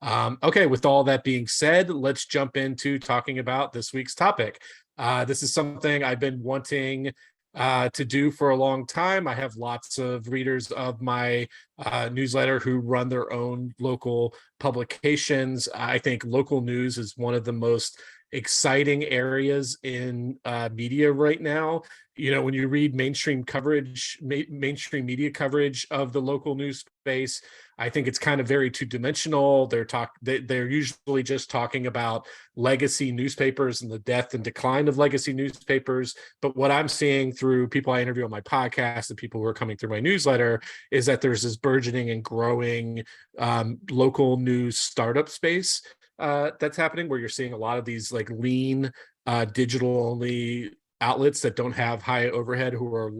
Okay, with all that being said, let's jump into talking about this week's topic. This is something I've been wanting to do for a long time. I have lots of readers of my newsletter who run their own local publications. I think local news is one of the most exciting areas in media right now. You know, when you read mainstream media coverage of the local news space, I think it's kind of very two-dimensional. They're usually just talking about legacy newspapers and the death and decline of legacy newspapers. But what I'm seeing through people I interview on my podcast and people who are coming through my newsletter is that there's this burgeoning and growing local news startup space that's happening, where you're seeing a lot of these like lean digital only outlets that don't have high overhead who are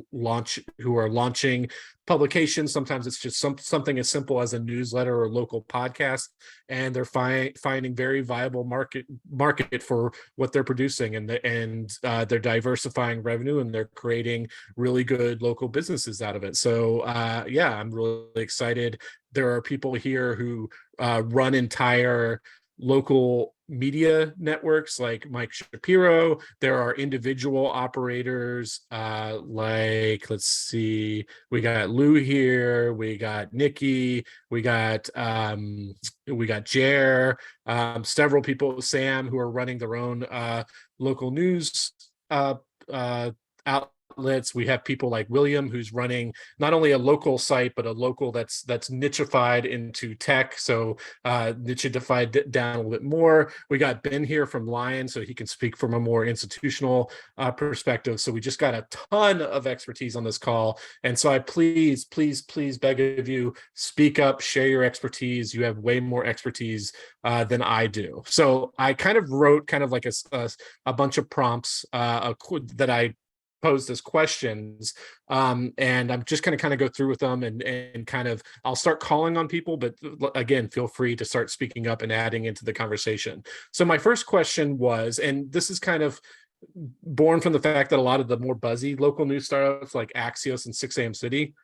launching publications. Sometimes it's just something as simple as a newsletter or a local podcast, and they're finding very viable market for what they're producing, and they're diversifying revenue, and they're creating really good local businesses out of it. So yeah, I'm really excited. There are people here who run entire local media networks like Mike Shapiro. There are individual operators like, let's see, we got Lou here, we got Nikki, we got Jer, several people, Sam, who are running their own local news outlets. We have people like William, who's running not only a local site, but a local that's nichified into tech, so nichified down a little bit more. We got Ben here from Lion, so he can speak from a more institutional perspective. So we just got a ton of expertise on this call, and so I please beg of you, speak up, share your expertise. You have way more expertise than I do. So I kind of wrote kind of like a bunch of prompts that I posed as questions, and I'm just going to kind of go through with them, and kind of I'll start calling on people, but again, feel free to start speaking up and adding into the conversation. So my first question was, and this is kind of born from the fact that a lot of the more buzzy local news startups like Axios and 6 a.m. City,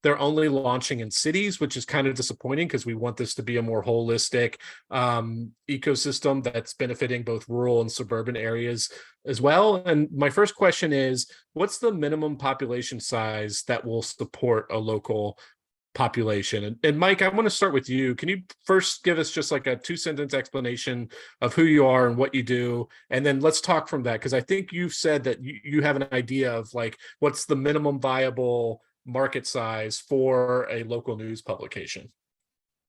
they're only launching in cities, which is kind of disappointing because we want this to be a more holistic ecosystem that's benefiting both rural and suburban areas as well. And my first question is, what's the minimum population size that will support a local population? And Mike, I want to start with you. Can you first give us just like a 2-sentence explanation of who you are and what you do? And then let's talk from that, because I think you've said that you have an idea of like, what's the minimum viable market size for a local news publication?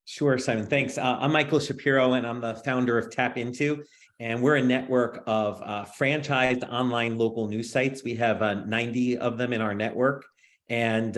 Sure, Simon, thanks. I'm Michael Shapiro, and I'm the founder of Tap Into, and we're a network of franchised online local news sites. We have 90 of them in our network, and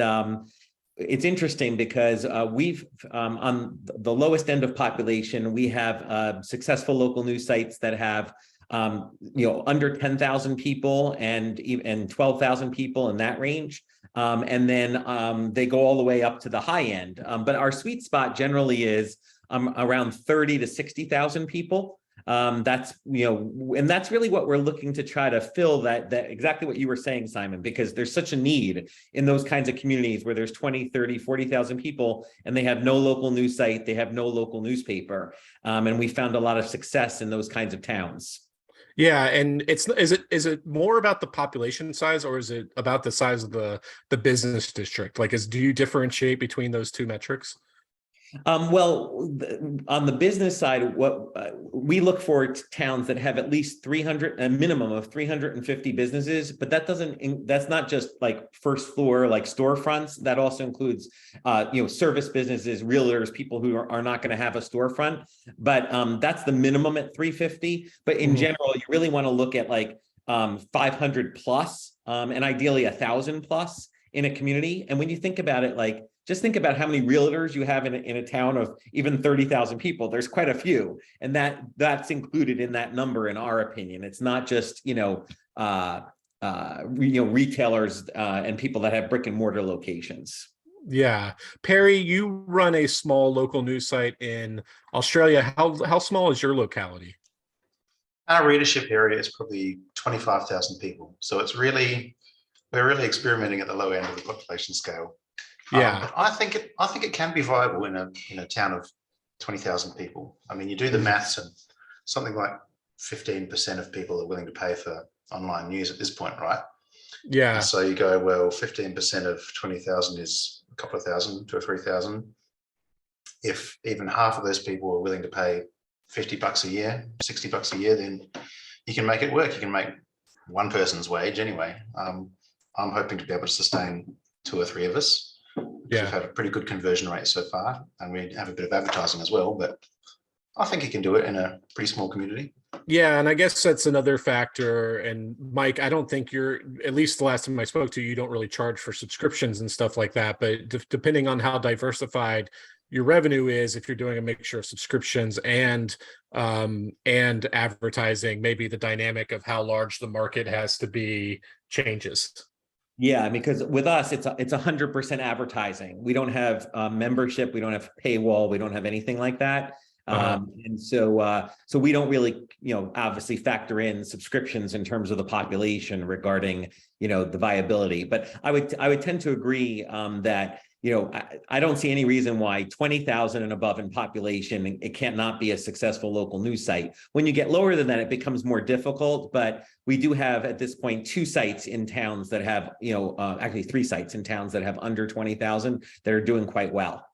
it's interesting because we've on the lowest end of population, we have successful local news sites that have under 10,000 people and 12,000 people in that range. And then they go all the way up to the high end. But our sweet spot generally is around 30 to 60,000 people. That's, and that's really what we're looking to try to fill, that exactly what you were saying, Simon, because there's such a need in those kinds of communities where there's 20, 30, 40,000 people and they have no local news site, they have no local newspaper. And we found a lot of success in those kinds of towns. Yeah, and is it more about the population size, or is it about the size of the business district? Like, do you differentiate between those two metrics? Well, on the business side, what we look for towns that have at least 300, a minimum of 350 businesses, but that's not just like first floor, like storefronts. That also includes, service businesses, realtors, people who are not going to have a storefront, but that's the minimum at 350. But in general, you really want to look at like 500 plus, and ideally 1,000 plus in a community. And when you think about it, like, just think about how many realtors you have in a town of even 30,000 people. There's quite a few, and that's included in that number, in our opinion. It's not just retailers and people that have brick and mortar locations. Yeah, Perry, you run a small local news site in Australia. How small is your locality? Our readership area is probably 25,000 people, so we're really experimenting at the low end of the population scale. Yeah, but I think it can be viable in a town of 20,000 people. I mean, you do the maths and something like 15% of people are willing to pay for online news at this point, right? Yeah. And so you go, well, 15% of 20,000 is a couple of thousand, 2 or 3,000. If even half of those people are willing to pay $50 a year, $60 a year, then you can make it work. You can make one person's wage anyway. I'm hoping to be able to sustain 2 or 3 of us. Yeah. We've had a pretty good conversion rate so far, and we have a bit of advertising as well, but I think you can do it in a pretty small community. Yeah, and I guess that's another factor. And Mike, I don't think you're, at least the last time I spoke to you, you don't really charge for subscriptions and stuff like that. But depending on how diversified your revenue is, if you're doing a mixture of subscriptions and advertising, maybe the dynamic of how large the market has to be changes. Yeah, because with us, it's 100% advertising. We don't have membership, we don't have paywall, we don't have anything like that. And so we don't really, obviously factor in subscriptions in terms of the population regarding, the viability. But I would tend to agree that, I don't see any reason why 20,000 and above in population, it cannot be a successful local news site. When you get lower than that, it becomes more difficult. But we do have at this point 2 sites in towns that have, actually 3 sites in towns that have under 20,000 that are doing quite well.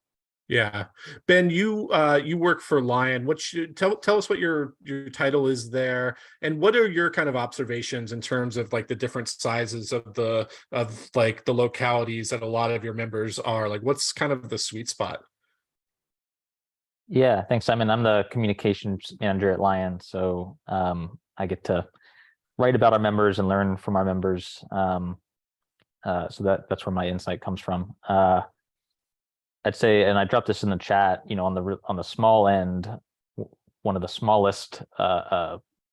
Yeah, Ben, you work for Lion. Tell us what your title is there, and what are your kind of observations in terms of like the different sizes of the localities that a lot of your members are? Like, what's kind of the sweet spot? Yeah, thanks, Simon. I'm the communications manager at Lion, so I get to write about our members and learn from our members. So that's where my insight comes from. I'd say, and I dropped this in the chat, on the small end, one of the smallest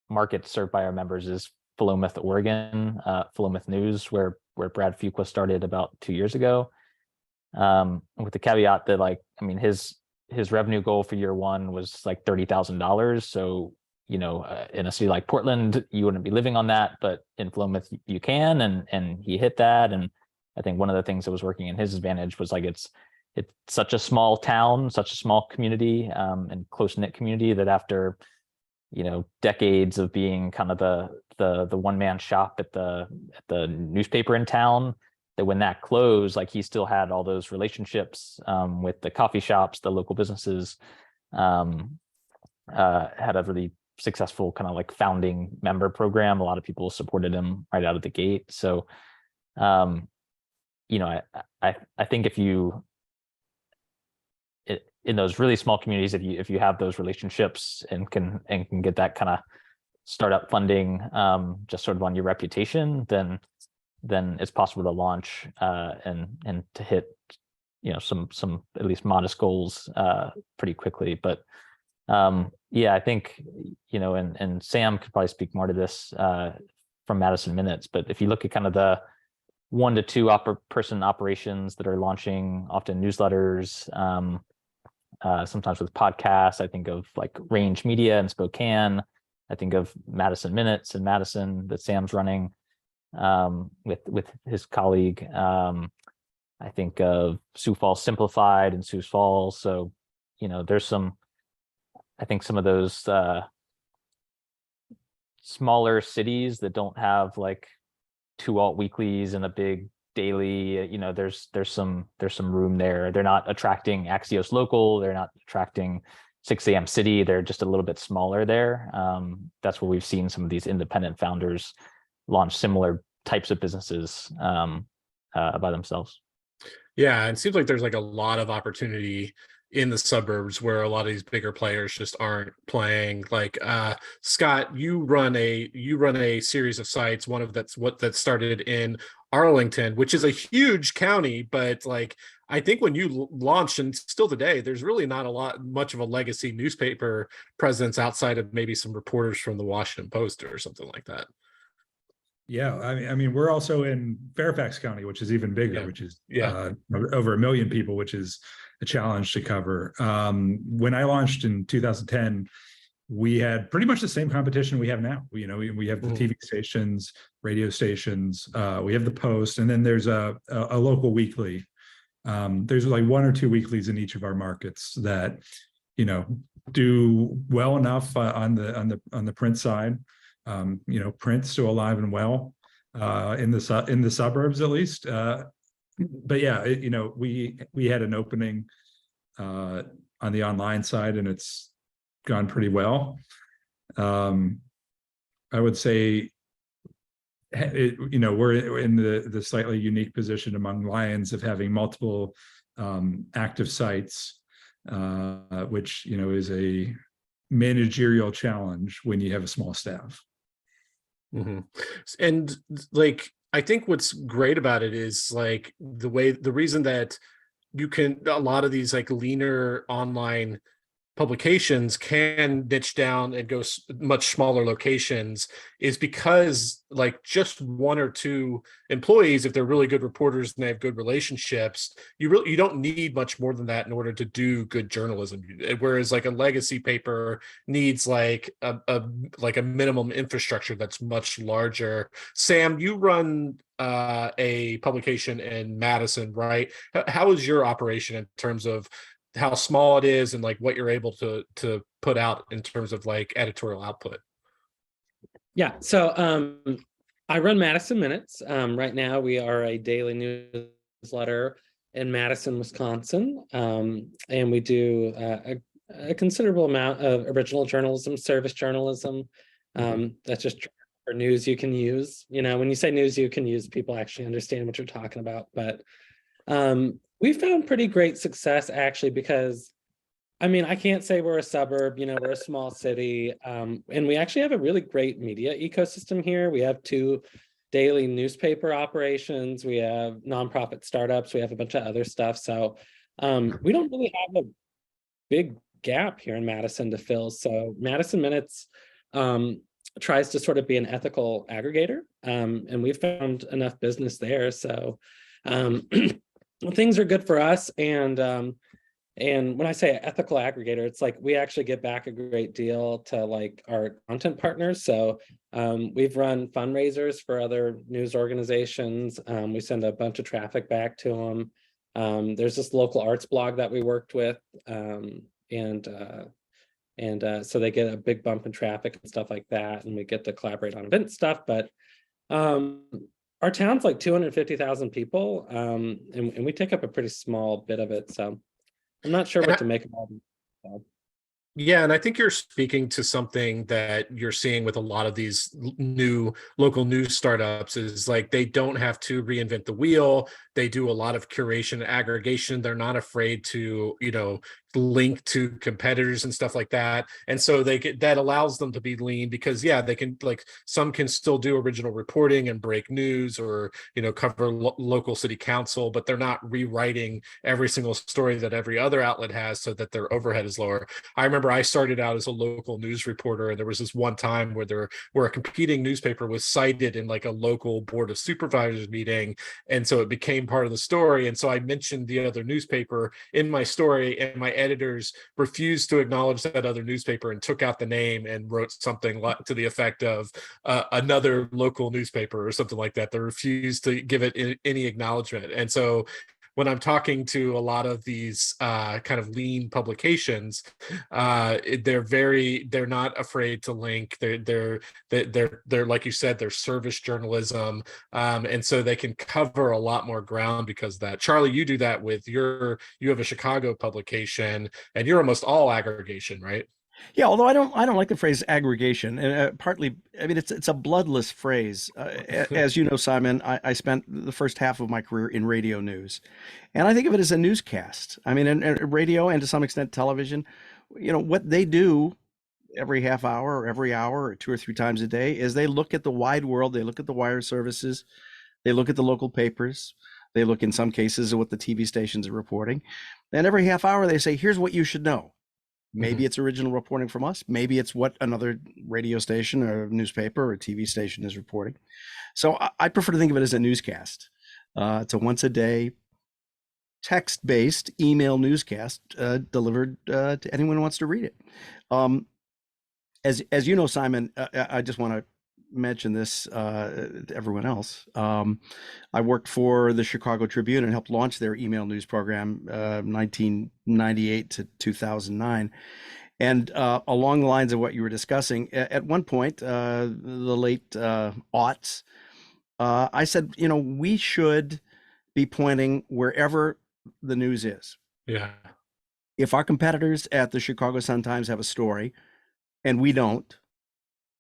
markets served by our members is Philomath, Oregon, Philomath News, where Brad Fuqua started about 2 years ago. With the caveat that his revenue goal for year 1 was like $30,000. So, in a city like Portland, you wouldn't be living on that, but in Philomath you can, and he hit that. And I think one of the things that was working in his advantage was like it's such a small town, such a small community, and close-knit community that after, decades of being kind of the one-man shop at the newspaper in town, that when that closed, like he still had all those relationships with the coffee shops, the local businesses, had a really successful kind of like founding member program. A lot of people supported him right out of the gate. So, I think if you, in those really small communities, if you have those relationships and can get that kind of startup funding, just sort of on your reputation, then it's possible to launch and to hit some at least modest goals pretty quickly. But yeah, I think and Sam could probably speak more to this from Madison Minutes. But if you look at kind of the 1 to 2 person operations that are launching, often newsletters, sometimes with podcasts. I think of like Range Media in Spokane. I think of Madison Minutes in Madison that Sam's running with his colleague. I think of Sioux Falls Simplified in Sioux Falls. So, there's some of those smaller cities that don't have like 2 alt weeklies and a big daily, there's some room there. They're not attracting Axios Local. They're not attracting 6 a.m. City. They're just a little bit smaller there. That's where we've seen some of these independent founders launch similar types of businesses by themselves. Yeah, it seems like there's like a lot of opportunity in the suburbs where a lot of these bigger players just aren't playing. Like Scott, you run a series of sites. One of that started in Arlington, which is a huge county, but like I think when you launched, and still today, there's really not much of a legacy newspaper presence outside of maybe some reporters from the Washington Post or something like that. Yeah, I mean, we're also in Fairfax County, which is even bigger, which is over 1 million people, which is a challenge to cover. When I launched in 2010, we had pretty much the same competition we have now. We have the TV stations, radio stations, we have the Post, and then there's a local weekly. There's like 1 or 2 weeklies in each of our markets that, do well enough on the print side. Print still alive and well in the suburbs at least. But yeah, we had an opening on the online side, and it's gone pretty well. I would say, we're in the slightly unique position among Lions of having multiple active sites, which is a managerial challenge when you have a small staff. Mm-hmm. And like, I think what's great about it is like the reason that a lot of these like leaner online publications can niche down and go much smaller locations is because like just one or two employees, if they're really good reporters and they have good relationships, you don't need much more than that in order to do good journalism. Whereas like a legacy paper needs like a minimum infrastructure that's much larger. Sam, you run a publication in Madison, right? How is your operation in terms of how small it is and like what you're able to put out in terms of like editorial output? Yeah, so I run Madison Minutes. Right now we are a daily newsletter in Madison, Wisconsin, and we do a considerable amount of original journalism, service journalism. That's just for news you can use. When you say news you can use, people actually understand what you're talking about. But we found pretty great success actually, because I can't say we're a suburb, we're a small city, and we actually have a really great media ecosystem here. We have 2 daily newspaper operations, we have nonprofit startups, we have a bunch of other stuff. So we don't really have a big gap here in Madison to fill. So Madison Minutes tries to sort of be an ethical aggregator, and we've found enough business there. So things are good for us. And when I say ethical aggregator, it's like we actually get back a great deal to like our content partners. So we've run fundraisers for other news organizations. We send a bunch of traffic back to them. There's this local arts blog that we worked with, and so they get a big bump in traffic and stuff like that, and we get to collaborate on event stuff. But our town's like 250,000 people, and we take up a pretty small bit of it. So I'm not sure what to make about it. Yeah, and I think you're speaking to something that you're seeing with a lot of these new local news startups is like they don't have to reinvent the wheel. They do a lot of curation and aggregation. They're not afraid to, link to competitors and stuff like that. And so that allows them to be lean because they can, like, some can still do original reporting and break news or, cover local city council, but they're not rewriting every single story that every other outlet has so that their overhead is lower. I remember I started out as a local news reporter, and there was this one time where a competing newspaper was cited in like a local board of supervisors meeting. And so it became part of the story. And so I mentioned the other newspaper in my story, and my editors refused to acknowledge that other newspaper and took out the name and wrote something to the effect of another local newspaper or something like that. They refused to give it any acknowledgement. And so when I'm talking to a lot of these kind of lean publications, they're not afraid to link. They're like you said, they're service journalism, and so they can cover a lot more ground because of that. Charlie, you do that with you have a Chicago publication, and you're almost all aggregation, right? Yeah, although I don't like the phrase aggregation, and partly, it's a bloodless phrase. As you know, Simon, I spent the first half of my career in radio news, and I think of it as a newscast. And radio, and to some extent television, what they do every half hour or every hour or 2 or 3 times a day is they look at the wide world, they look at the wire services, they look at the local papers, they look in some cases at what the TV stations are reporting, and every half hour they say, here's what you should know. Maybe it's original reporting from us. Maybe it's what another radio station or newspaper or TV station is reporting. So I prefer to think of it as a newscast. It's a once a day text-based email newscast delivered to anyone who wants to read it. As you know, Simon, I just want to mention this to everyone else. I worked for the Chicago Tribune and helped launch their email news program 1998 to 2009. And along the lines of what you were discussing, at one point, the late aughts, I said, we should be pointing wherever the news is. Yeah. If our competitors at the Chicago Sun-Times have a story and we don't,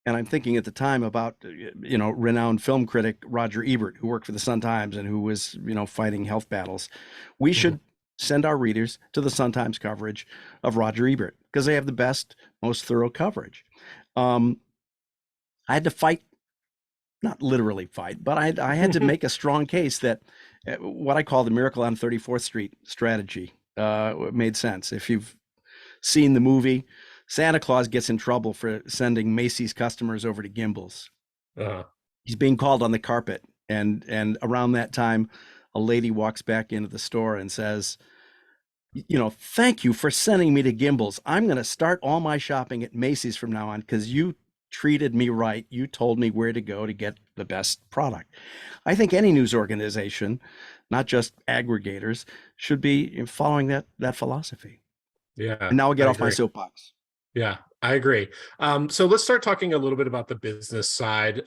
and I'm thinking at the time about, renowned film critic Roger Ebert, who worked for the Sun-Times and who was, fighting health battles, we should send our readers to the Sun-Times coverage of Roger Ebert because they have the best, most thorough coverage. I had to fight, not literally fight, but I had to make a strong case that what I call the Miracle on 34th Street strategy made sense. If you've seen the movie, Santa Claus gets in trouble for sending Macy's customers over to Gimbel's. He's being called on the carpet, and around that time, a lady walks back into the store and says, thank you for sending me to Gimbel's. I'm going to start all my shopping at Macy's from now on because you treated me right. You told me where to go to get the best product. I think any news organization, not just aggregators, should be following that philosophy. Yeah. And now I'll get off my soapbox. Yeah, I agree. So let's start talking a little bit about the business side.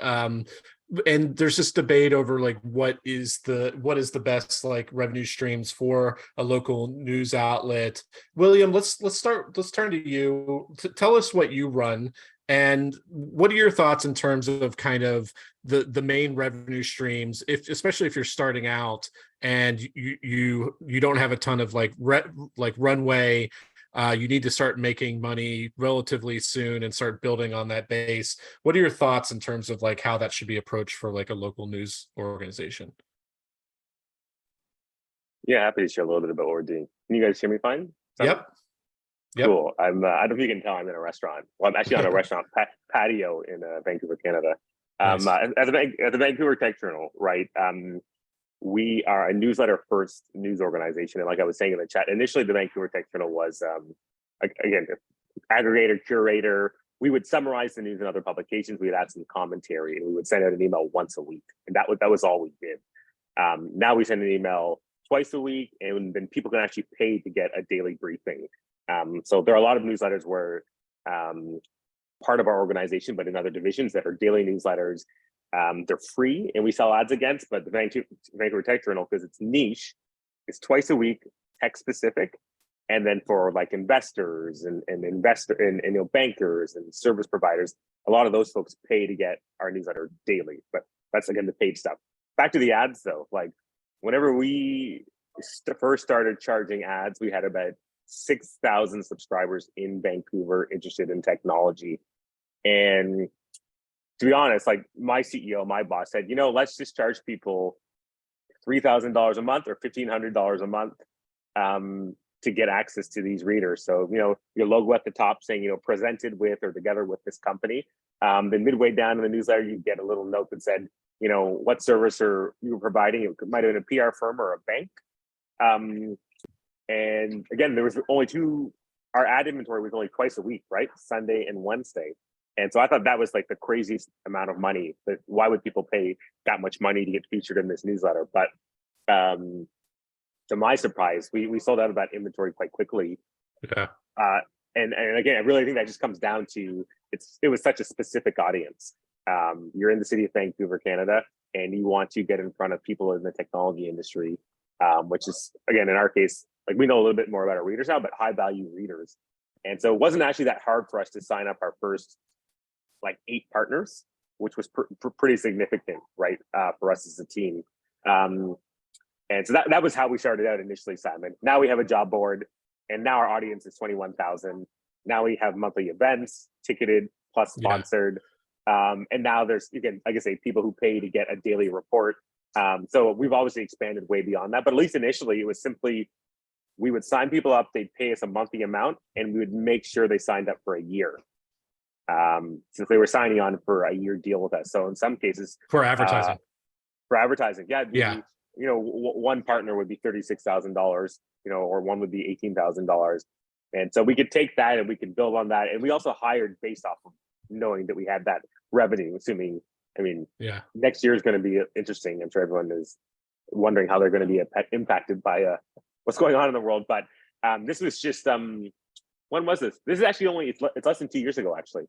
And there's this debate over like what is the best like revenue streams for a local news outlet. William, let's turn to you. Tell us what you run. And what are your thoughts in terms of kind of the main revenue streams, especially if you're starting out and you don't have a ton of like runway, you need to start making money relatively soon and start building on that base. What are your thoughts in terms of like how that should be approached for like a local news organization? Yeah, happy to share a little bit about what we're doing. Can you guys hear me fine? Yep. Cool. I don't know if you can tell I'm in a restaurant. Well, I'm actually on a restaurant patio in Vancouver, Canada. Nice. At the Vancouver Tech Journal, right? We are a newsletter first news organization. And like I was saying in the chat, initially the Vancouver Tech Journal was, again, aggregator, curator. We would summarize the news in other publications. We would add some commentary and we would send out an email once a week. And that was all we did. Now we send an email twice a week and then people can actually pay to get a daily briefing. So there are a lot of newsletters where part of our organization, but in other divisions that are daily newsletters, they're free and we sell ads against, but the Vancouver Tech Journal, because it's niche, it's twice a week, tech specific. And then for like investors and bankers and service providers, a lot of those folks pay to get our newsletter daily, but that's again the paid stuff. Back to the ads though, like whenever we first started charging ads, we had about 6,000 subscribers in Vancouver interested in technology. And to be honest, like my CEO, my boss said, let's just charge people $3,000 a month or $1,500 a month to get access to these readers. So, your logo at the top saying, presented with or together with this company. Then midway down in the newsletter, you get a little note that said, what service are you providing? It might have been a PR firm or a bank. And again, there was only our ad inventory was only twice a week, right? Sunday and Wednesday. And so I thought that was like the craziest amount of money. That why would people pay that much money to get featured in this newsletter? But to my surprise, we sold out of that inventory quite quickly. Yeah. And again, I really think that just comes down to it was such a specific audience. You're in the city of Vancouver, Canada, and you want to get in front of people in the technology industry, which is, again, in our case, like we know a little bit more about our readers now, but high value readers. And so it wasn't actually that hard for us to sign up our first like 8 partners, which was pretty significant, right, for us as a team. And so that was how we started out initially, Simon. Now we have a job board, and now our audience is 21,000. Now we have monthly events, ticketed plus sponsored. Yeah. And now there's, again, like I say, people who pay to get a daily report. So we've obviously expanded way beyond that, but at least initially it was simply, we would sign people up, they'd pay us a monthly amount, and we would make sure they signed up for a year. Since they were signing on for a year deal with us. So in some cases for advertising, yeah. One partner would be $36,000, or one would be $18,000. And so we could take that and we could build on that. And we also hired based off of knowing that we had that revenue, assuming I mean, Yeah. next year is going to be interesting. I'm sure everyone is wondering how they're going to be impacted by what's going on in the world. But this was just when was this? This is actually only it's less than 2 years ago actually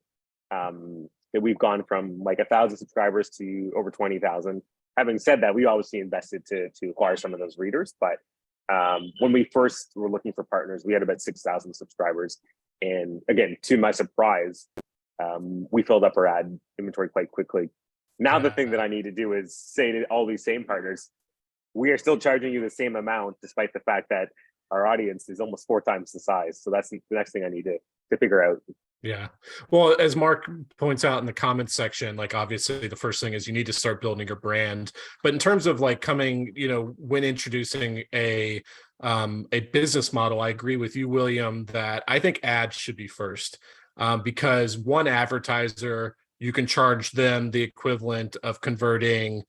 that we've gone from like 1,000 subscribers to over 20,000. Having said that, we obviously invested to acquire some of those readers, but when we first were looking for partners, we had about 6,000 subscribers, and again, to my surprise, we filled up our ad inventory quite quickly. Now the thing that I need to do is say to all these same partners, we are still charging you the same amount, despite the fact that our audience is almost 4 times the size. So that's the next thing I need to figure out. Yeah. Well, as Mark points out in the comments section, like obviously the first thing is you need to start building your brand. But in terms of like coming, when introducing a business model, I agree with you, William, that I think ads should be first, because one advertiser, you can charge them the equivalent of converting,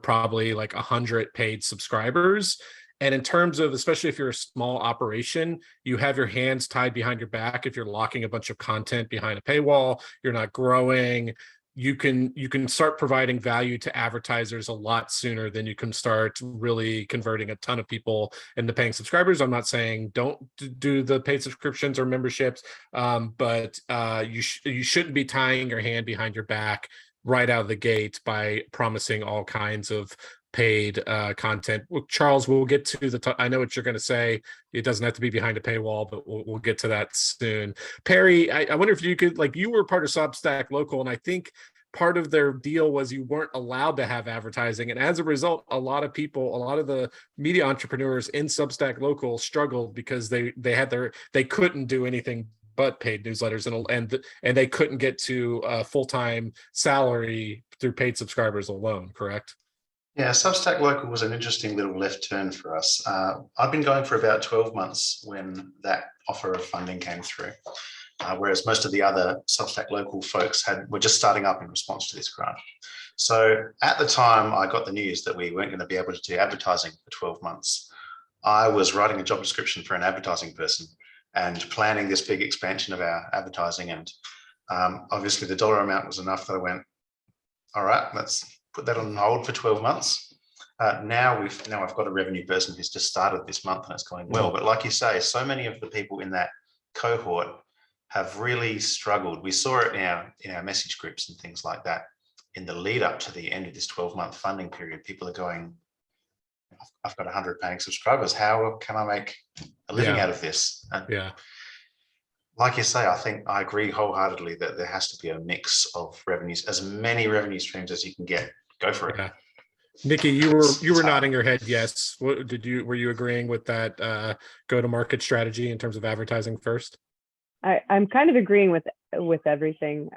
probably like 100 paid subscribers. And in terms of, especially if you're a small operation, you have your hands tied behind your back. If you're locking a bunch of content behind a paywall, you're not growing. You can start providing value to advertisers a lot sooner than you can start really converting a ton of people into paying subscribers. I'm not saying don't do the paid subscriptions or memberships, but you shouldn't be tying your hand behind your back right out of the gate by promising all kinds of paid content. Well, Charles, we'll get to I know what you're going to say. It doesn't have to be behind a paywall, but we'll get to that soon. Perry, I wonder if you could, like, you were part of Substack Local, and I think part of their deal was you weren't allowed to have advertising, and as a result, a lot of the media entrepreneurs in Substack Local struggled because they couldn't do anything but paid newsletters, and they couldn't get to a full-time salary through paid subscribers alone, correct? Yeah, Substack Local was an interesting little left turn for us. I've been going for about 12 months when that offer of funding came through, whereas most of the other Substack Local folks were just starting up in response to this grant. So at the time I got the news that we weren't going to be able to do advertising for 12 months, I was writing a job description for an advertising person and planning this big expansion of our advertising. And obviously the dollar amount was enough that I went, all right, let's put that on hold for 12 months. Now I've got a revenue person who's just started this month and it's going well. But like you say, so many of the people in that cohort have really struggled. We saw it in our message groups and things like that. In the lead up to the end of this 12-month funding period, people are going, I've got 100 paying subscribers. How can I make a living out of this? And like you say, I think I agree wholeheartely that there has to be a mix of revenues, as many revenue streams as you can get. Go for it. Yeah. Nikki, you were nodding your head yes. Were you agreeing with that go-to-market strategy in terms of advertising first? I'm kind of agreeing with everything.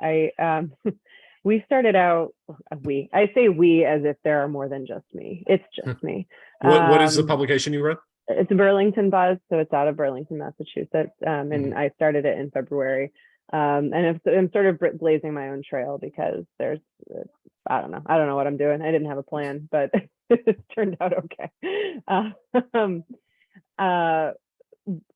We started out, I say we as if there are more than just me. It's just me. What is the publication you run? It's Burlington Buzz, so it's out of Burlington, Massachusetts, and I started it in February. And I'm sort of blazing my own trail because I don't know what I'm doing. I didn't have a plan, but it turned out okay.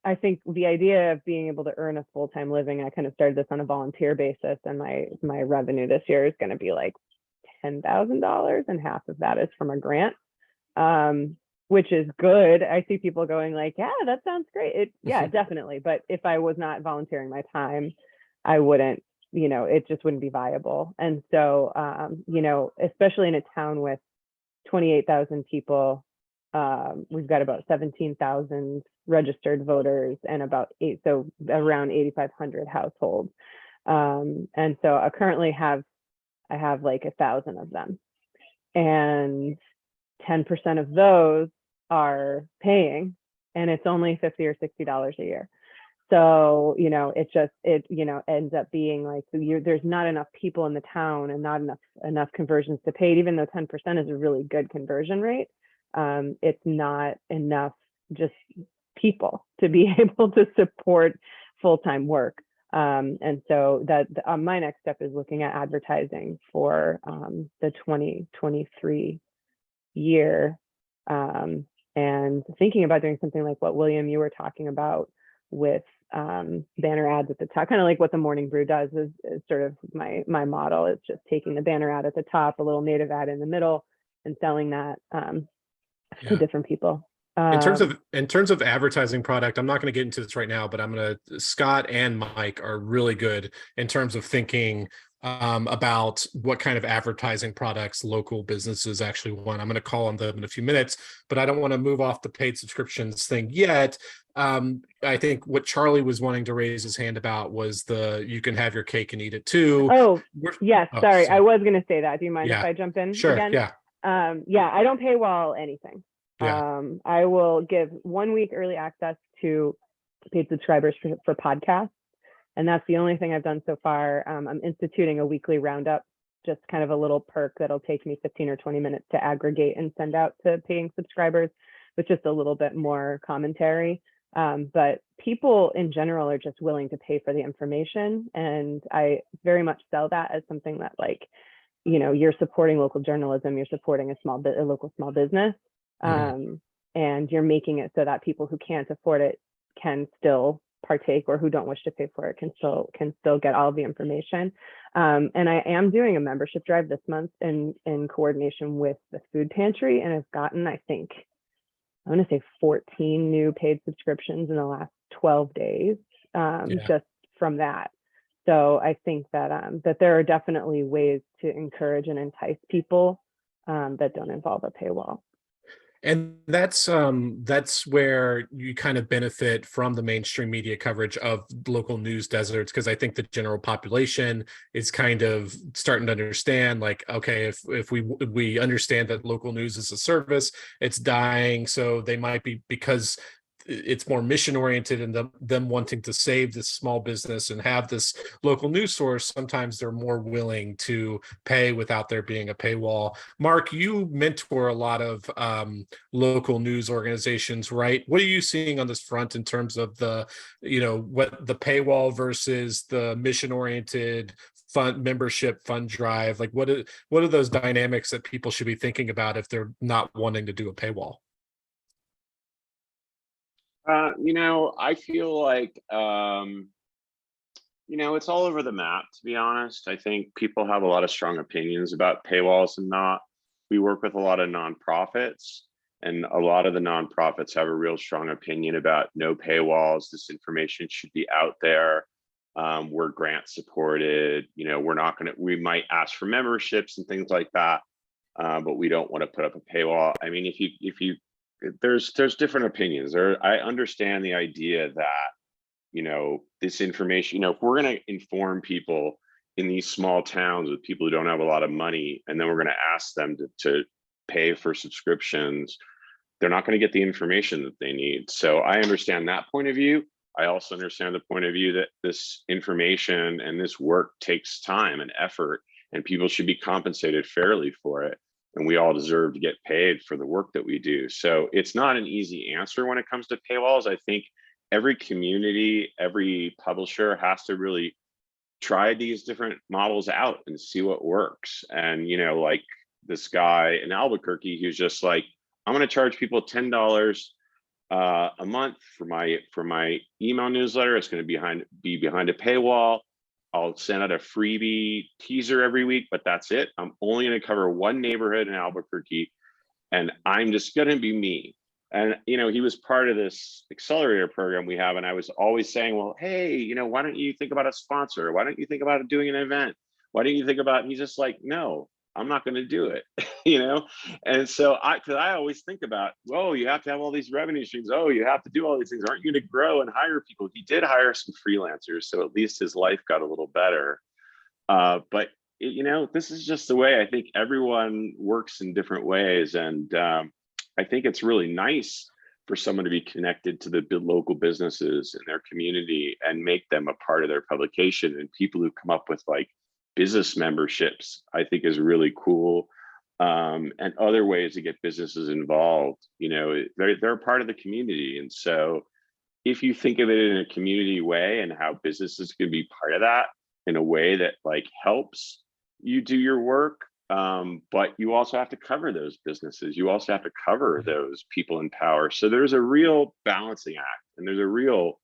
I think the idea of being able to earn a full-time living, I kind of started this on a volunteer basis, and my revenue this year is going to be like $10,000, and half of that is from a grant, which is good. I see people going like, yeah, that sounds great. Yeah, definitely. But if I was not volunteering my time, I wouldn't, it just wouldn't be viable. And so, especially in a town with 28,000 people, we've got about 17,000 registered voters and around 8,500 households. And so I currently have like 1,000 of them, and 10% of those are paying, and it's only $50 or $60 a year. So, it ends up being like there's not enough people in the town and not enough conversions to paid, even though 10% is a really good conversion rate. It's not enough just people to be able to support full-time work. And so my next step is looking at advertising for the 2023 year, and thinking about doing something like what William, you were talking about with banner ads at the top, kind of like what the Morning Brew does is sort of my model. It's just taking the banner ad at the top, a little native ad in the middle, and selling that to different people. In terms of advertising product, I'm not going to get into this right now, but Scott and Mike are really good in terms of thinking about what kind of advertising products local businesses actually want. I'm going to call on them in a few minutes, but I don't want to move off the paid subscriptions thing yet. I think what Charlie was wanting to raise his hand about was you can have your cake and eat it too. Oh, yes. Sorry. I was going to say that. Do you mind if I jump in? Sure. Again? Yeah. I don't paywall anything. Yeah. I will give 1 week early access to paid subscribers for podcasts. And that's the only thing I've done so far. I'm instituting a weekly roundup, just kind of a little perk that'll take me 15 or 20 minutes to aggregate and send out to paying subscribers with just a little bit more commentary. But people in general are just willing to pay for the information. And I very much sell that as something that, like, you know, you're supporting local journalism, you're supporting a local small business, and you're making it so that people who can't afford it can still partake, or who don't wish to pay for it can still get all of the information. And I am doing a membership drive this month in coordination with the food pantry, and I've gotten, I think, I want to say 14 new paid subscriptions in the last 12 days, just from that. So I think that that there are definitely ways to encourage and entice people that don't involve a paywall. And that's where you kind of benefit from the mainstream media coverage of local news deserts, because I think the general population is kind of starting to understand, like, okay, if we understand that local news is a service, it's dying, so they might be, because it's more mission oriented and them wanting to save this small business and have this local news source, sometimes they're more willing to pay without there being a paywall. Mark, you mentor a lot of local news organizations, right? What are you seeing on this front in terms of what the paywall versus the mission oriented fund membership fund drive? Like, what are those dynamics that people should be thinking about if they're not wanting to do a paywall? I feel like, it's all over the map, to be honest. I think people have a lot of strong opinions about paywalls and not. We work with a lot of nonprofits, and a lot of the nonprofits have a real strong opinion about no paywalls. This information should be out there. We're grant supported. We might ask for memberships and things like that, but we don't want to put up a paywall. I mean, there's different opinions. I understand the idea that, this information, if we're going to inform people in these small towns with people who don't have a lot of money, and then we're going to ask them to pay for subscriptions, they're not going to get the information that they need. So I understand that point of view. I also understand the point of view that this information and this work takes time and effort, and people should be compensated fairly for it. And we all deserve to get paid for the work that we do. So it's not an easy answer when it comes to paywalls. I think every community, every publisher has to really try these different models out and see what works. And, like this guy in Albuquerque, who's just like, I'm going to charge people $10 a month for my email newsletter. It's going to be behind a paywall. I'll send out a freebie teaser every week, but that's it. I'm only going to cover one neighborhood in Albuquerque, and I'm just going to be me. And, he was part of this accelerator program we have. And I was always saying, well, hey, why don't you think about a sponsor? Why don't you think about doing an event? Why don't you think about, he's just like, no, I'm not going to do it, And so I always think about, oh, you have to have all these revenue streams. Oh, you have to do all these things. Aren't you going to grow and hire people? He did hire some freelancers, so at least his life got a little better. But this is just the way I think everyone works in different ways. And I think it's really nice for someone to be connected to the local businesses in their community and make them a part of their publication. And people who come up with like business memberships, I think, is really cool. And other ways to get businesses involved, they're a part of the community. And so if you think of it in a community way and how businesses can be part of that in a way that like helps you do your work, but you also have to cover those businesses. You also have to cover those people in power. So there's a real balancing act, and there's a real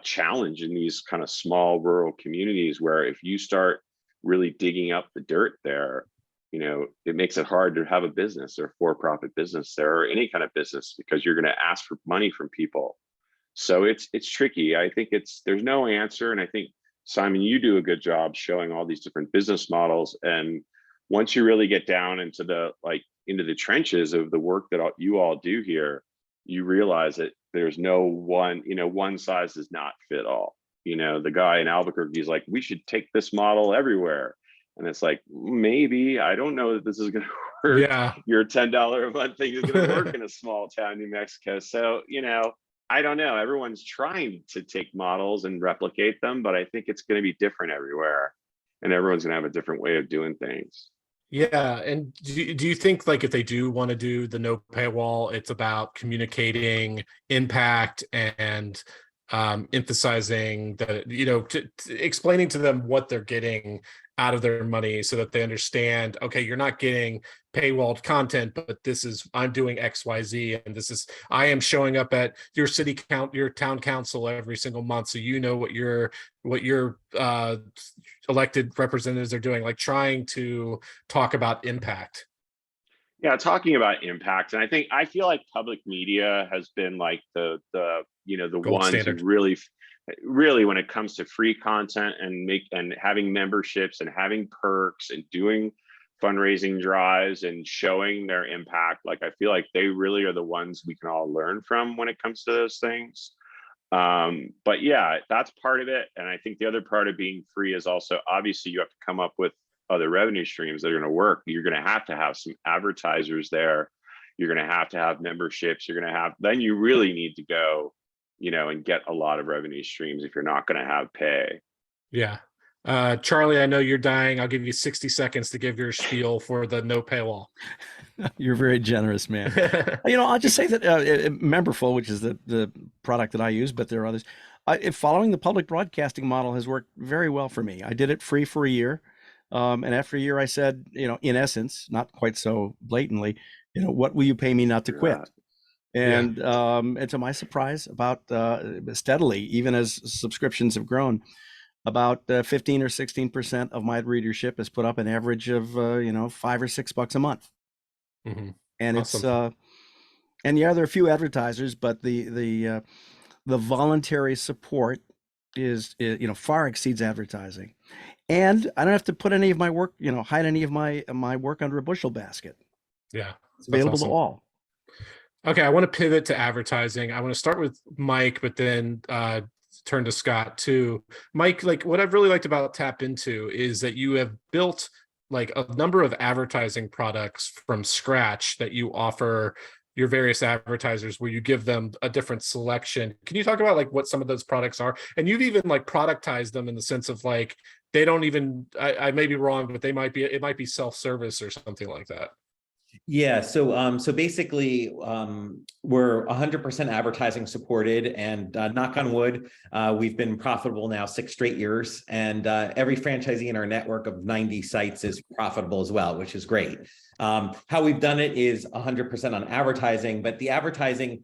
challenge in these kind of small rural communities, where if you start really digging up the dirt there, you know, it makes it hard to have a business or for-profit business there, or any kind of business, because you're going to ask for money from people. So it's tricky. I think there's no answer. And I think, Simon, you do a good job showing all these different business models. And once you really get down into the trenches of the work that you all do here, you realize that there's no one, you know, one size does not fit all. You know, the guy in Albuquerque is like, we should take this model everywhere. And it's like, maybe, I don't know that this is going to work. Yeah. Your $10 a month thing is going to work in a small town, New Mexico. So, you know, I don't know. Everyone's trying to take models and replicate them, but I think it's going to be different everywhere. And everyone's going to have a different way of doing things. Yeah. And do you think, like, if they do want to do the no paywall, it's about communicating impact and emphasizing that, you know, explaining to them what they're getting out of their money, so that they understand, okay, you're not getting paywalled content, but I'm doing XYZ, and I am showing up at your your town council every single month, so you know what your elected representatives are doing, like trying to talk about impact. Yeah, talking about impact. And I feel like public media has been like the Gold ones standard. who really, when it comes to free content and having memberships and having perks and doing fundraising drives and showing their impact, like, I feel like they really are the ones we can all learn from when it comes to those things. But yeah, that's part of it. And I think the other part of being free is also, obviously, you have to come up with other revenue streams that are going to work. You're going to have some advertisers there. You're going to have memberships. Then you really need to go, you know, and get a lot of revenue streams if you're not going to have pay. Yeah. Charlie, I know you're dying. I'll give you 60 seconds to give your spiel for the no paywall. You're very generous, man. You know, I'll just say that Memberful, which is the product that I use, but there are others. Following the public broadcasting model has worked very well for me. I did it free for a year. And after a year, I said, you know, in essence, not quite so blatantly, you know, what will you pay me not to quit? And to my surprise, about steadily, even as subscriptions have grown, about 15 or 16% of my readership has put up an average of, $5 or $6 a month. Mm-hmm. And Awesome. it's, and yeah, there are a few advertisers, but the voluntary support is far exceeds advertising. And I don't have to put any of my work, hide any of my work under a bushel basket. Yeah. It's available to all. Okay, I want to pivot to advertising. I want to start with Mike, but then turn to Scott too. Mike, like, what I've really liked about Tap Into is that you have built like a number of advertising products from scratch that you offer your various advertisers, where you give them a different selection. Can you talk about like what some of those products are? And you've even like productized them in the sense of like, they don't even, I may be wrong, but it might be self-service or something like that. Yeah, so basically, we're 100% advertising supported, and knock on wood, we've been profitable now 6 straight years, and every franchisee in our network of 90 sites is profitable as well, which is great. How we've done it is 100% on advertising, but the advertising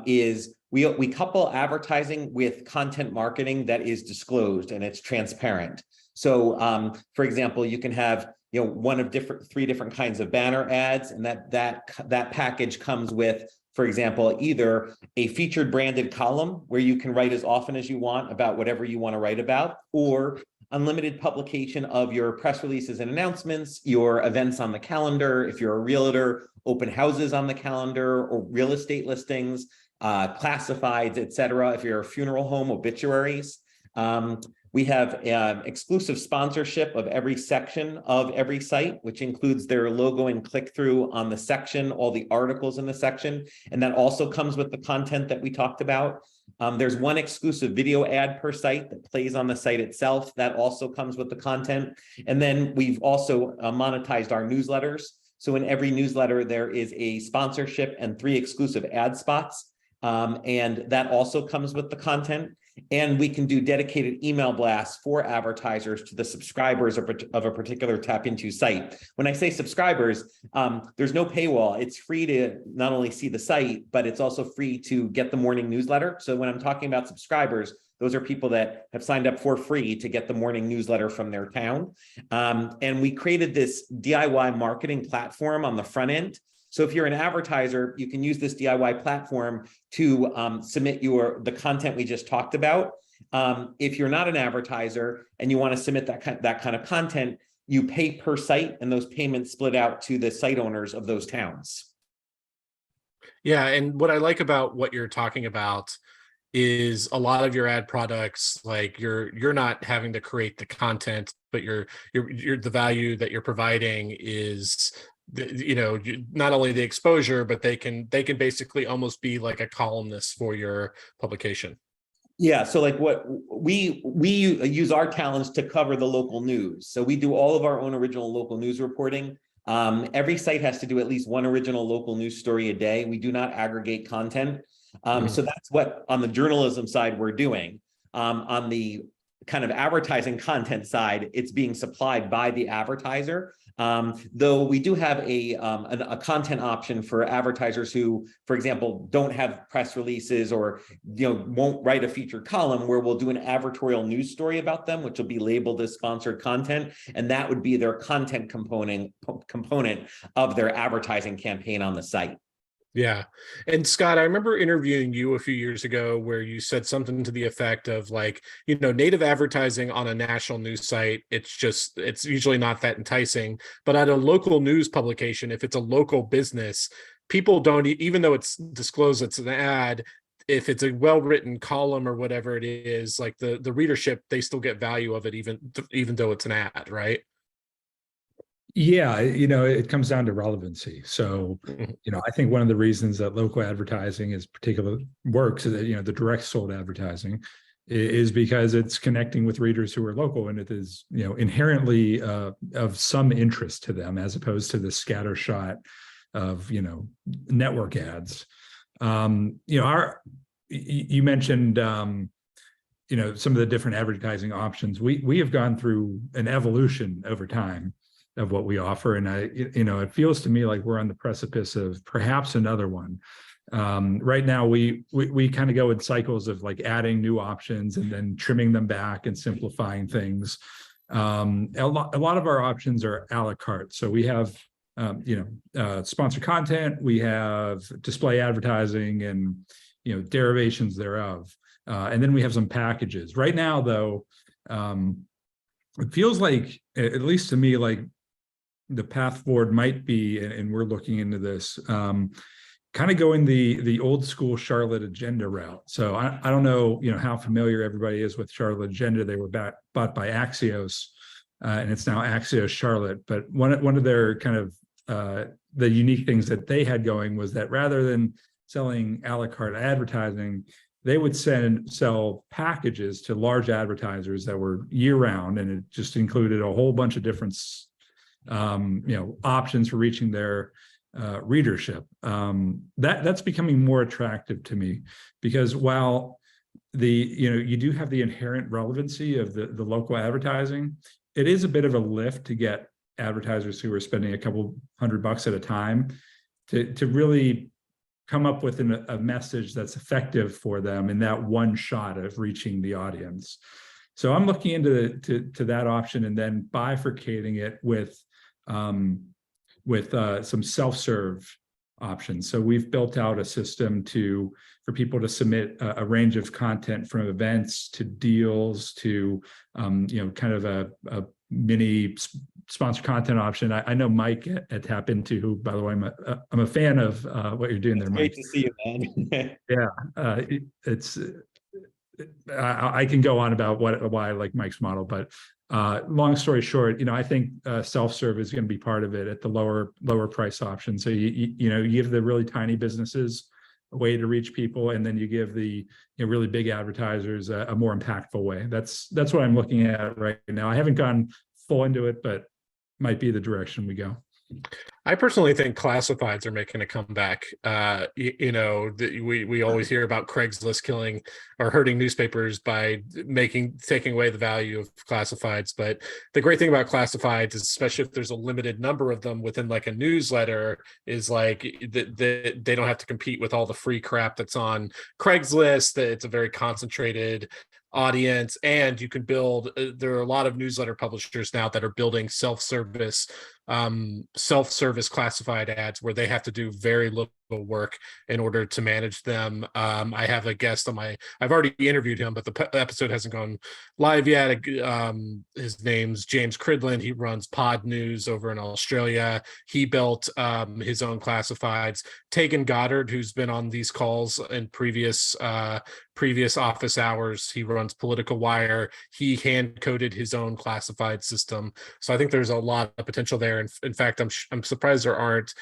is we couple advertising with content marketing that is disclosed and it's transparent. So, for example, you can have one of 3 different kinds of banner ads, and that package comes with, for example, either a featured branded column where you can write as often as you want about whatever you want to write about, or unlimited publication of your press releases and announcements, your events on the calendar, if you're a realtor, open houses on the calendar, or real estate listings, classifieds, etc. If you're a funeral home, obituaries. We have exclusive sponsorship of every section of every site, which includes their logo and click-through on the section, all the articles in the section. And that also comes with the content that we talked about. There's one exclusive video ad per site that plays on the site itself. That also comes with the content. And then we've also monetized our newsletters. So in every newsletter, there is a sponsorship and 3 exclusive ad spots. And that also comes with the content. And we can do dedicated email blasts for advertisers to the subscribers of a particular Tap Into site. When I say subscribers, there's no paywall. It's free to not only see the site, but it's also free to get the morning newsletter. So when I'm talking about subscribers, those are people that have signed up for free to get the morning newsletter from their town. And we created this DIY marketing platform on the front end. So if you're an advertiser, you can use this DIY platform to submit the content we just talked about. If you're not an advertiser and you want to submit that kind of content, you pay per site, and those payments split out to the site owners of those towns. Yeah, and what I like about what you're talking about is a lot of your ad products, like you're not having to create the content, but you're the value that you're providing is not only the exposure, but they can basically almost be like a columnist for your publication. Yeah, so like what we use our talents to cover the local news. So we do all of our own original local news reporting. Every site has to do at least one original local news story a day. We do not aggregate content. So that's what on the journalism side we're doing. On the kind of advertising content side, it's being supplied by the advertiser. Though we do have a content option for advertisers who, for example, don't have press releases or won't write a featured column, where we'll do an advertorial news story about them, which will be labeled as sponsored content, and that would be their content component of their advertising campaign on the site. Yeah. And Scott, I remember interviewing you a few years ago where you said something to the effect of like, native advertising on a national news site, it's usually not that enticing, but at a local news publication, if it's a local business, people don't, even though it's disclosed it's an ad, if it's a well-written column or whatever it is, like the readership, they still get value of it, even though it's an ad, right? Yeah, it comes down to relevancy. So, I think one of the reasons that local advertising is particularly works, the direct sold advertising, is because it's connecting with readers who are local, and it is, inherently of some interest to them, as opposed to the scattershot of, network ads. You mentioned, some of the different advertising options. We have gone through an evolution over time of what we offer. And it feels to me like we're on the precipice of perhaps another one. Right now, we kind of go in cycles of like adding new options and then trimming them back and simplifying things. A lot of our options are a la carte. So we have, sponsored content, we have display advertising and, derivations thereof. And then we have some packages. Right now, though, it feels like, at least to me, like the path forward might be, and we're looking into this, kind of going the old school Charlotte agenda route. So I don't know, how familiar everybody is with Charlotte Agenda. They were bought by Axios, and it's now Axios Charlotte. But one of their kind of the unique things that they had going was that rather than selling a la carte advertising, they would sell packages to large advertisers that were year round, and it just included a whole bunch of different options for reaching their readership. That's becoming more attractive to me, because while you do have the inherent relevancy of the local advertising, it is a bit of a lift to get advertisers who are spending a couple $100 at a time to really come up with a message that's effective for them in that one shot of reaching the audience. So I'm looking into that option, and then bifurcating it with some self-serve options. So we've built out a system for people to submit a range of content, from events to deals to kind of a mini sponsored content option. I know Mike at Tap Into, who, by the way, I'm a fan of what you're doing there, Mike. Great to see you, man. Yeah, it's I can go on about why I like Mike's model, but long story short, I think self-serve is going to be part of it at the lower price option. So you give the really tiny businesses a way to reach people, and then you give the really big advertisers a more impactful way. That's what I'm looking at right now. I haven't gone full into it, but might be the direction we go. I personally think classifieds are making a comeback. We always hear about Craigslist killing or hurting newspapers by taking away the value of classifieds. But the great thing about classifieds, especially if there's a limited number of them within like a newsletter, is like they don't have to compete with all the free crap that's on Craigslist. That it's a very concentrated audience, and you can build. There are a lot of newsletter publishers now that are building self-service classified ads where they have to do very little work in order to manage them. I have a guest on I've already interviewed him, but the episode hasn't gone live yet. His name's James Cridland. He runs Pod News over in Australia. He built his own classifieds. Tegan Goddard, who's been on these calls in previous office hours, he runs Political Wire. He hand coded his own classified system. So I think there's a lot of potential there. And in fact, I'm surprised there aren't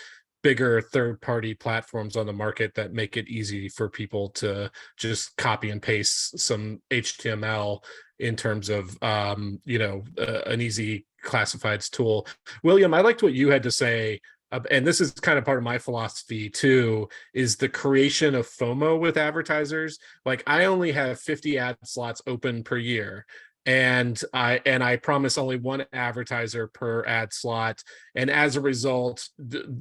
bigger third-party platforms on the market that make it easy for people to just copy and paste some HTML in terms of an easy classifieds tool. William, I liked what you had to say, and this is kind of part of my philosophy too, is the creation of FOMO with advertisers. Like, I only have 50 ad slots open per year, and I promise only one advertiser per ad slot. And as a result,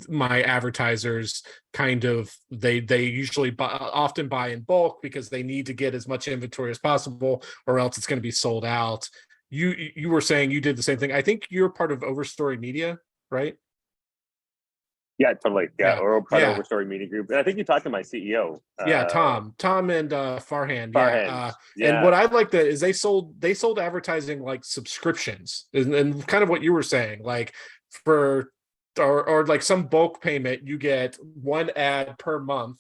my advertisers kind of, they usually often buy in bulk because they need to get as much inventory as possible, or else it's going to be sold out. You were saying you did the same thing. I think you're part of Overstory Media, right? Yeah, totally. Yeah, or part of Overstory Media Group. And I think you talked to my CEO. Tom and Farhan. Farhan. And what I like is they sold advertising like subscriptions, and kind of what you were saying, like for or like some bulk payment, you get one ad per month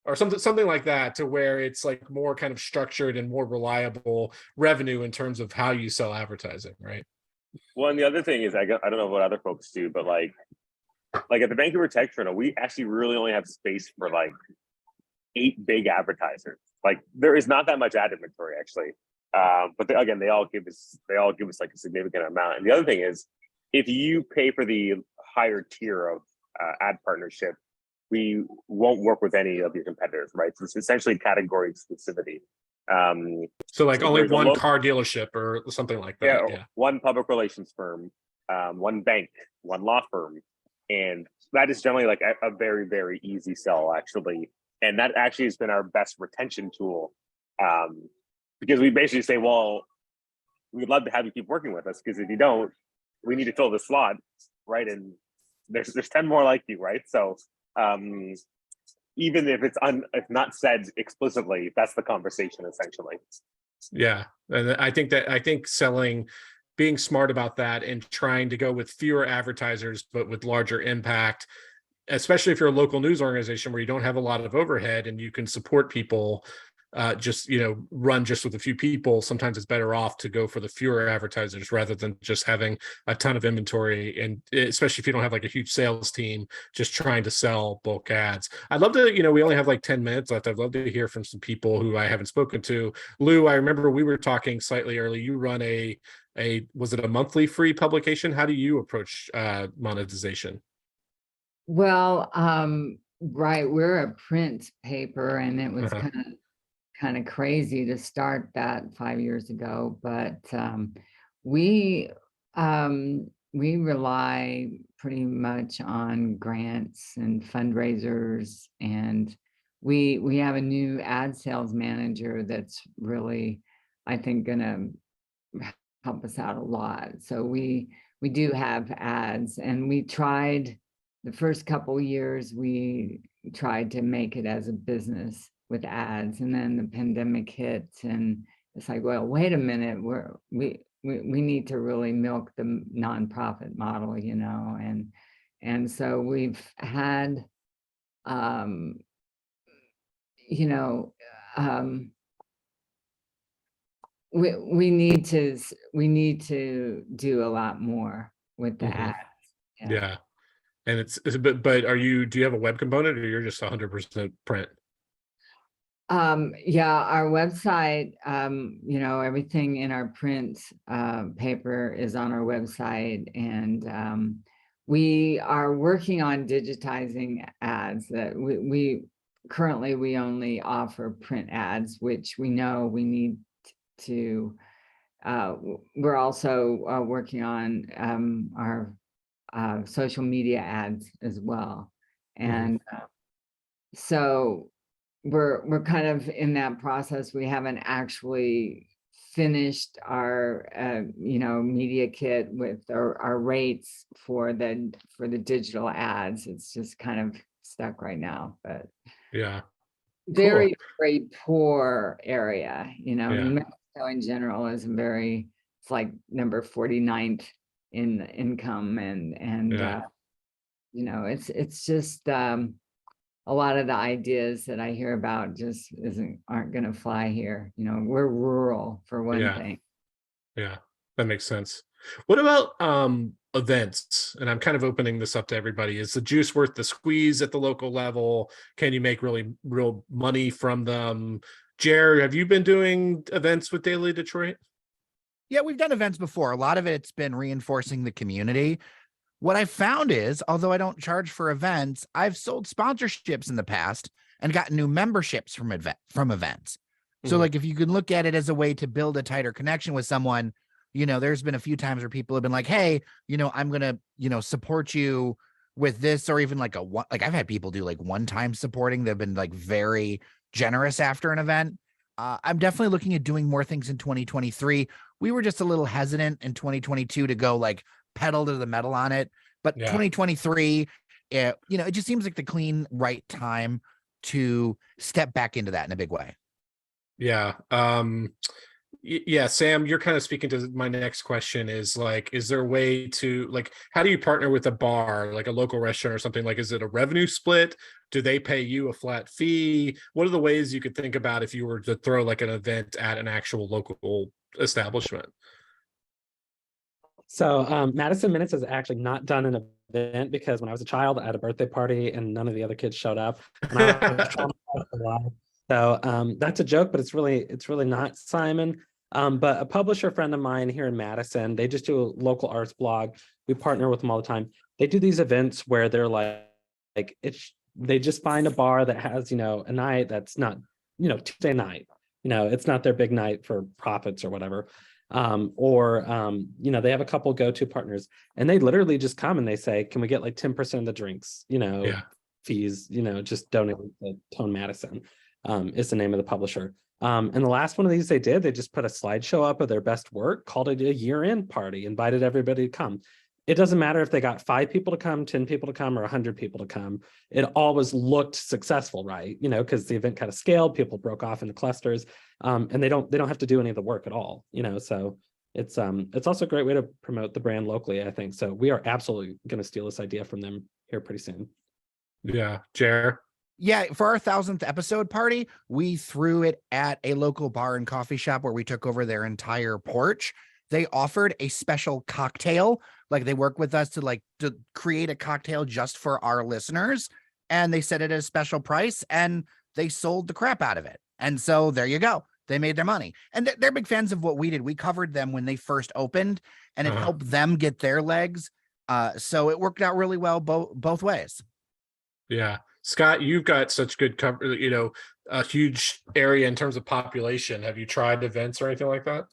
or something like that, to where it's like more kind of structured and more reliable revenue in terms of how you sell advertising, right? Well, and the other thing is, I don't know what other folks do, but like at the Vancouver Tech Journal, we actually really only have space for like 8 big advertisers. Like, there is not that much ad inventory actually, but they all give us like a significant amount. And the other thing is, if you pay for the higher tier of ad partnership, we won't work with any of your competitors, right? So it's essentially category exclusivity. So like only one car dealership or something like that. Yeah. One public relations firm, one bank, one law firm. And that is generally like a very, very easy sell, actually. And that actually has been our best retention tool, because we basically say, well, we'd love to have you keep working with us, because if you don't, we need to fill the slot, right? And there's 10 more like you, right? So even if it's not said explicitly, that's the conversation essentially. Yeah, and I think being smart about that and trying to go with fewer advertisers, but with larger impact, especially if you're a local news organization where you don't have a lot of overhead and you can support people, run just with a few people. Sometimes it's better off to go for the fewer advertisers rather than just having a ton of inventory. And especially if you don't have like a huge sales team, just trying to sell bulk ads. I'd love to, we only have like 10 minutes left. I'd love to hear from some people who I haven't spoken to. Lou, I remember we were talking slightly early. You run was it a monthly free publication? How do you approach monetization? Well, right, we're a print paper, and it was kind of crazy to start that 5 years ago, but we rely pretty much on grants and fundraisers, and we have a new ad sales manager that's really, I think, gonna help us out a lot. So we do have ads, and we tried the first couple years, we tried to make it as a business with ads, and then the pandemic hit, and it's like, well, wait a minute, we need to really milk the nonprofit model, and so we've had we need to do a lot more with the ads. Yeah. And but do you have a web component, or you're just 100% print? Yeah, our website, everything in our print paper is on our website, and we are working on digitizing ads that we currently we only offer print ads, which we know we need to. We're also working on our social media ads as well, and so we're kind of in that process. We haven't actually finished our media kit with our rates for the digital ads. It's just kind of stuck right now, but yeah, very poor area. Yeah. New Mexico in general is it's like number 49th in income, and Yeah. it's just a lot of the ideas that I hear about just aren't going to fly here. We're rural for one thing. Yeah, that makes sense. What about events? And I'm kind of opening this up to everybody. Is the juice worth the squeeze at the local level? Can you make real money from them? Jer, have you been doing events with Daily Detroit? Yeah, we've done events before. A lot of it's been reinforcing the community. What I found is, although I don't charge for events, I've sold sponsorships in the past and gotten new memberships from events. So like, if you can look at it as a way to build a tighter connection with someone, there's been a few times where people have been like, hey, I'm going to, support you with this, or even like I've had people do like one-time supporting. They've been like very generous after an event. I'm definitely looking at doing more things in 2023. We were just a little hesitant in 2022 to go like pedal to the metal on it, but 2023, it just seems like the clean right time to step back into that in a big way. Yeah. Yeah, Sam, you're kind of speaking to my next question is like, is there a way to like, how do you partner with a bar, like a local restaurant or something? Like, is it a revenue split? Do they pay you a flat fee? What are the ways you could think about if you were to throw like an event at an actual local establishment? So Madison Minutes has actually not done an event because when I was a child, I had a birthday party and none of the other kids showed up. And I was traumatized. So that's a joke, but it's really not, Simon. But a publisher friend of mine here in Madison, they just do a local arts blog. We partner with them all the time. They do these events where they're they just find a bar that has, a night that's not, Tuesday night, it's not their big night for profits or whatever. They have a couple go-to partners and they literally just come and they say, can we get like 10% of the drinks, fees, just donate to Tone Madison. Is the name of the publisher. And the last one of these they just put a slideshow up of their best work, called it a year-end party, invited everybody to come. It doesn't matter if they got 5 people to come, 10 people to come, or 100 people to come. It always looked successful, right? Because the event kind of scaled, people broke off into clusters, and they don't have to do any of the work at all. So it's also a great way to promote the brand locally, I think. So we are absolutely going to steal this idea from them here pretty soon. Yeah, Jer. Yeah, for our 1000th episode party, we threw it at a local bar and coffee shop where we took over their entire porch. They offered a special cocktail, like they work with us to create a cocktail just for our listeners, and they set it at a special price, and they sold the crap out of it. And so there you go. They made their money, and they're big fans of what we did. We covered them when they first opened, and it helped them get their legs. So it worked out really well both ways. Yeah. Scott, you've got such good cover, a huge area in terms of population. Have you tried events or anything like that?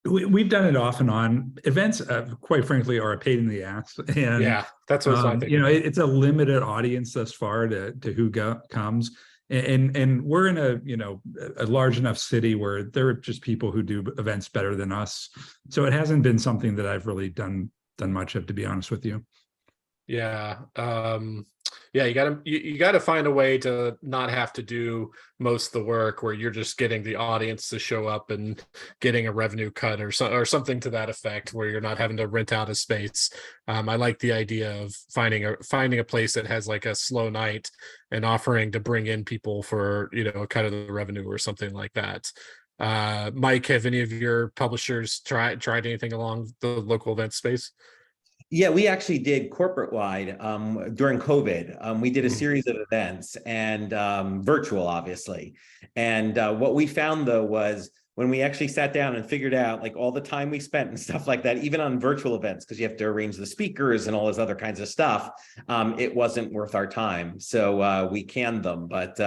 We've done it off and on. Events, quite frankly, are a pain in the ass. And yeah, that's what I think. It's a limited audience thus far to who comes. And we're in a large enough city where there are just people who do events better than us. So it hasn't been something that I've really done much of, to be honest with you. Yeah. Yeah, you gotta find a way to not have to do most of the work where you're just getting the audience to show up and getting a revenue cut or something to that effect, where you're not having to rent out a space. I like the idea of finding a place that has like a slow night and offering to bring in people for kind of the revenue or something like that. Mike, have any of your publishers tried anything along the local event space? Yeah, we actually did corporate-wide during COVID. We did a series of events and virtual, obviously. And what we found, though, was when we actually sat down and figured out like all the time we spent and stuff like that, even on virtual events, because you have to arrange the speakers and all this other kinds of stuff, it wasn't worth our time. So we canned them, but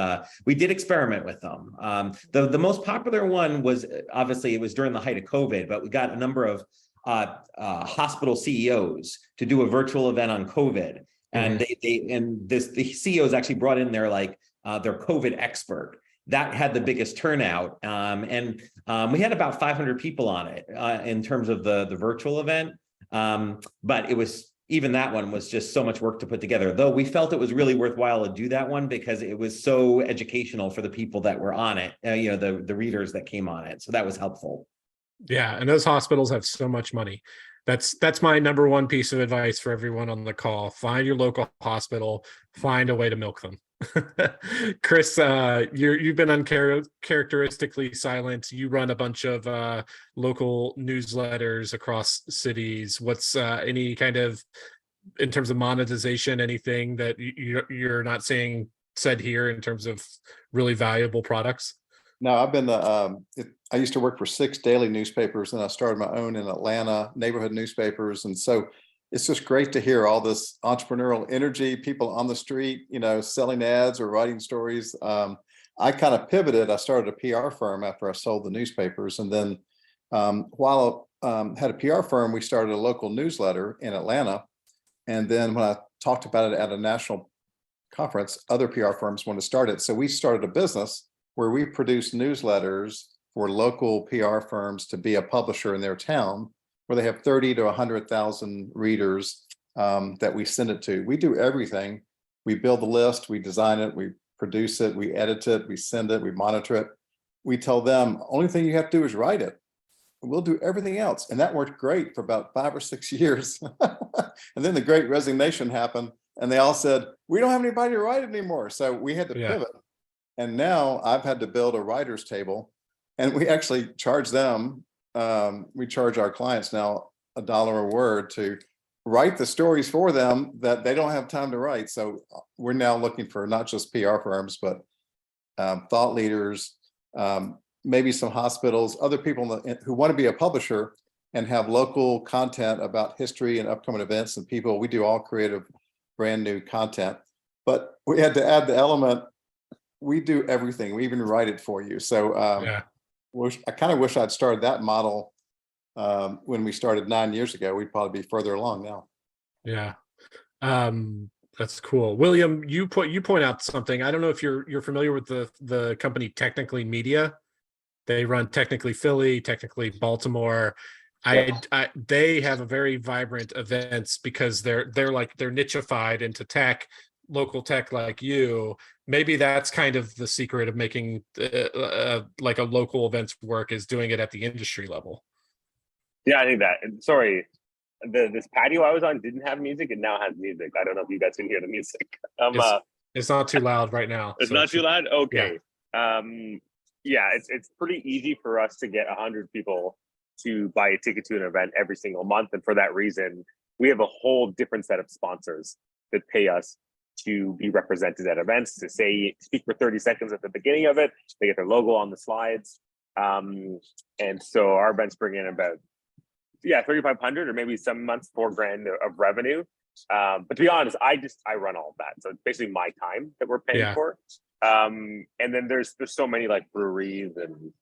we did experiment with them. The most popular one was, obviously it was during the height of COVID, but we got a number of hospital CEOs to do a virtual event on COVID. And the CEOs actually brought in their COVID expert. That had the biggest turnout. And we had about 500 people on it in terms of the virtual event. But it was, even that one was just so much work to put together, though we felt it was really worthwhile to do that one because it was so educational for the people that were on it, the readers that came on it. So that was helpful. Yeah, and those hospitals have so much money. That's my number one piece of advice for everyone on the call. Find your local hospital, find a way to milk them. Chris, you've been uncharacteristically silent. You run a bunch of local newsletters across cities. What's any kind of, in terms of monetization, anything that you're not seeing said here in terms of really valuable products? No, I've been I used to work for 6 daily newspapers, and I started my own in Atlanta, neighborhood newspapers. And so it's just great to hear all this entrepreneurial energy, people on the street, selling ads or writing stories. I kind of pivoted. I started a PR firm after I sold the newspapers. And then while I had a PR firm, we started a local newsletter in Atlanta. And then when I talked about it at a national conference, other PR firms wanted to start it. So we started a business where we produce newsletters for local PR firms to be a publisher in their town, where they have 30 to 100,000 readers that we send it to. We do everything. We build the list, we design it, we produce it, we edit it, we send it, we monitor it. We tell them, only thing you have to do is write it. We'll do everything else. And that worked great for about 5 or 6 years. And then the Great Resignation happened, and they all said, we don't have anybody to write it anymore. So we had to pivot. And now I've had to build a writer's table, and we actually charge them. We charge our clients now $1 a word to write the stories for them that they don't have time to write. So we're now looking for not just PR firms, but thought leaders, maybe some hospitals, other people who want to be a publisher and have local content about history and upcoming events and people. We do all creative, brand new content, but we had to add the element. We do everything. We even write it for you. So I kind of wish I'd started that model when we started 9 years ago. We'd probably be further along now. Yeah. That's cool. William, you point out something. I don't know if you're familiar with the company Technically Media. They run Technically Philly, Technically Baltimore. They have a very vibrant events because they're nichified into tech, local tech like you. Maybe that's kind of the secret of making like a local events work, is doing it at the industry level. Yeah, I think that. Sorry, this patio I was on didn't have music, and now has music. I don't know if you guys can hear the music. It's not too loud right now. It's not too loud. Okay. Yeah. It's pretty easy for us to get 100 people to buy a ticket to an event every single month, and for that reason, we have a whole different set of sponsors that pay us to be represented at events, to speak for 30 seconds at the beginning of it. They get their logo on the slides. And so our events bring in about 3,500 or maybe some months $4,000 of revenue. But to be honest, I run all of that. So it's basically my time that we're paying for. And then there's so many like breweries and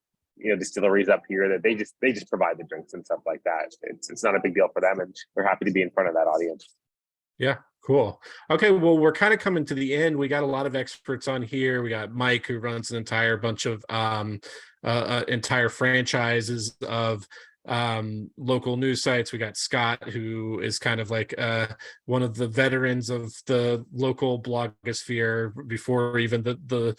distilleries up here that they just provide the drinks and stuff like that. It's not a big deal for them, and they're happy to be in front of that audience. Yeah, cool. Okay, well, we're kind of coming to the end. We got a lot of experts on here. We got Mike, who runs an entire bunch of entire franchises of local news sites. We got Scott, who is kind of like one of the veterans of the local blogosphere before even the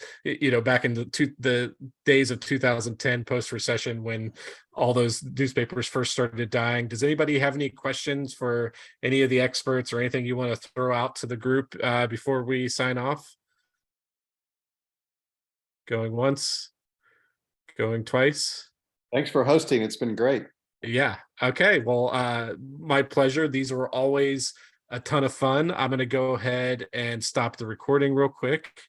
back in the days of 2010 post-recession, when all those newspapers first started dying. Does anybody have any questions for any of the experts or anything you want to throw out to the group before we sign off? Going once, going twice. Thanks for hosting. It's been great. Yeah. Okay. Well, my pleasure. These were always a ton of fun. I'm going to go ahead and stop the recording real quick.